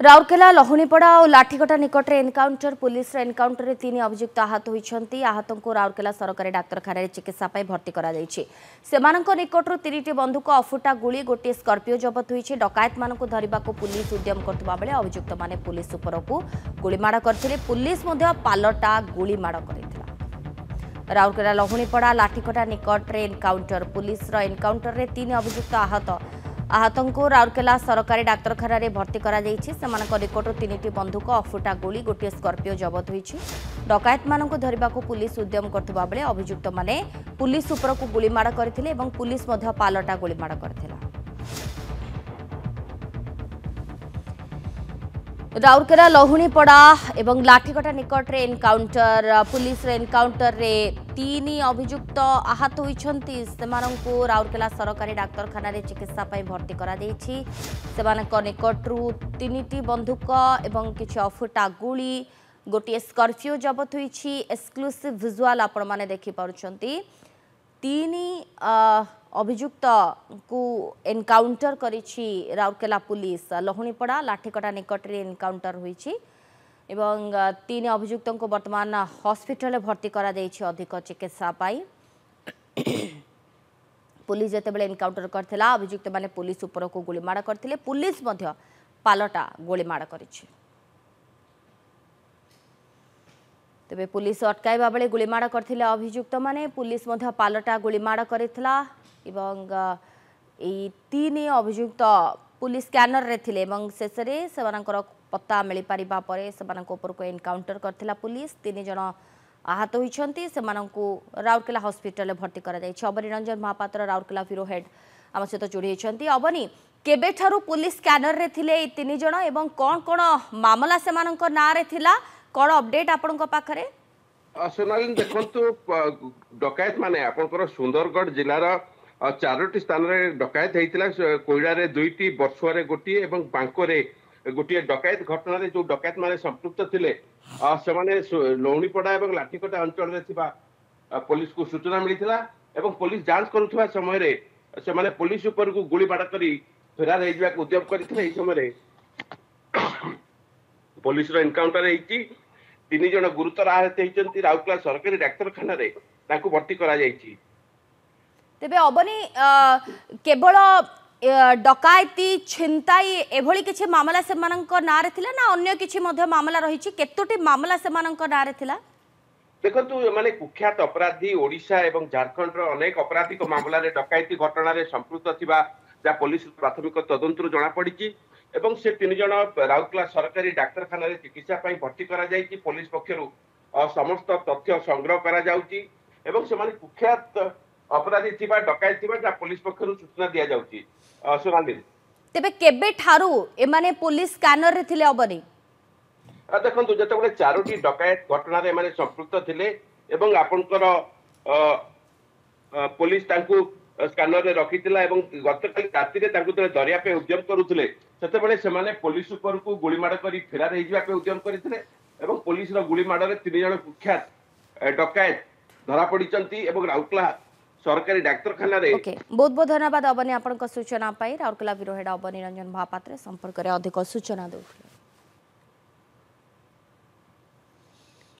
राउरकेला लहुणीपड़ा और लाठीकटा निकट में एनकाउंटर पुलिस एनकाउंटर में 3 अभियुक्त आहत होती। आहतों को राउरकेला सरकारी डाक्तखाना चिकित्सा भर्ती कर निकट 3टी बंधुक अफुटा गुड़ी गोटे स्कर्पिओ जबत होती। डकायत मान धरने को पुलिस उद्यम करथिबा बेले अभियुक्त माने पुलिस उपरकू गुड़ीमाड़ करथिले। पुलिस पालटा गुड़ीमाड़ करथिला। राउरकेला लहुणीपड़ा लाठीकटा निकट में एनकाउंटर पुलिस एनकाउंटर में 3 अभियुक्त आहतों को राउरकेला सरकारी डाक्तखाना भर्ती कर निकट 3टी बंधुक अफुटा गुड़ी गोटे स्कर्पिओ जबत होती। डकायत मान धरने को पुलिस उद्यम करथिबा बेले अभियुक्त माने पुलिस उपरकू गुड़ीमाड़ करथिले एवं पुलिस पालटा गुड़ीमाड़ करथिला। राउरकेला लहुणीपड़ा एवं लाठीकटा निकट में एनकाउंटर पुलिस एनकाउंटर में 3 अभियुक्त आहत होती। राउरकेला सरकारी डाक्तखाना चिकित्सा भर्ती कर निकट 3टी बंधुक एवं किछि अफुटा गुड़ी गोटे स्कर्पिओ जबत होती। एक्सक्लूसिव विजुअल आपण माने देखि पारुछंती। 3 अभियुक्त को एनकाउंटर करिछि राउरकेला पुलिस। लहुणीपड़ा लाठीकटा निकट में एनकाउंटर होईछि एवं 3 अभियुक्त को वर्तमान हॉस्पिटल भर्ती करा देछि अधिक चिकित्सा पाई। पुलिस जेतेबेले एनकाउंटर करथिला अभियुक्त माने पुलिस ऊपर को गुलीमाड़ करथिले। पुलिस मध्य पालटा गुलीमाड़ करिछि। तेबे पुलिस अटकाइबा बेले गुलीमाड़ करथिले अभियुक्त माने पुलिस मध्य पालटा गुलीमाड़ करिथिला एवं 3 अभियुक्त पुलिस स्कैनर रे थिले एवं शेष रे सेमानकर पत्ता मिल पारिबा परे सेमानक ऊपर को एनकाउंटर करथिला पुलिस। 3 जन आहत होइछंती सेमानकु राउरकेला हॉस्पिटल भर्ती करा जायछि। अबनी रंजन महापात्र राउरकेला ब्यूरो हेड आम सहित जोड़ी होइछंती। अबनी केबे ठारू पुलिस स्कैनर रे थिले 3 जन एवं कोन कोन मामला सेमानक ना रे थिला कोन अपडेट आपनक पाखरे? सोनाली देखंतु डकायत माने आपनकर सुंदरगढ़ जिल्लार 4टी स्थान रे डकायत हेतिला। कोइडा रे 2टी बरसुआ रे गोटी एवं बांको रे गोटे डकायत घटना रे जो डकायत माने संपृक्त थिले से माने लहुणीपड़ा एवं लाठीकटा अंचल रे थिबा पुलिस को सूचना मिलिथिला एवं पुलिस जांच करुथबा समय रे से माने पुलिस ऊपर को गुली बाड़ करी फेरार हे जिबा उद्यम करथिले। एई समय रे पुलिस रो एनकाउंटर हेछि। 3 जन गुरुतर आहत हेछंती। राउरकेला सरकारी डाक्तखाना रे ताकू भर्ती करा जायछि। तेबे अबनी केवल डकायती छिनताई एभली किछि मामला सेमानक नारे थिला ना अन्य किछि मध्य मामला रहिछि? केतोटी मामला सेमानक नारे थिला? देखंतु माने कुख्यात अपराधी ओडिशा एवं झारखंड रो अनेक आपराधिक मामला रे डकायती घटना रे संपृक्त थिबा जा पुलिस प्राथमिक तदंतर जणा पड़िछि एवं से 3 जन राउरकेला सरकारी डाक्तखाना रे चिकित्सा पई भर्ती करा जायछि। पुलिस पक्षरु समस्त तथ्य संग्रह करा जाउछि एवं से माने कुख्यात अपराधी थिबा डकायत थिबा जा पुलिस पक्षरु सूचना दिया जाउछि। सोनाली तेबे केबे ठारू ए माने पुलिस स्कैनर रे थिले अबनी? देखंतु जतबे 4टी डकायत घटना रे माने संपृक्त थिले एवं आपनकर पुलिस तांकू स्कैनर रे रखितिला एवं गतकाली राति रे तांकू तले दरिया पे उद्यम करूथिले। सेतेबेले से माने पुलिस ऊपर को गुलीमाड़ करी फेरार हे जिबा पे उद्यम करिथिले एवं पुलिस रो गुलीमाड़ रे 3 जन कुख्यात डकायत धरा पड़िचंती एवं राउरकेला सरकारी डाक्तखाना रे। ओके बहुत बहुत धन्यवाद अबनी आपनक सूचना पाई। राउरकेला ब्यूरो हेड अबनी रंजन महापात्र संपर्क रे अधिक सूचना देउथिले।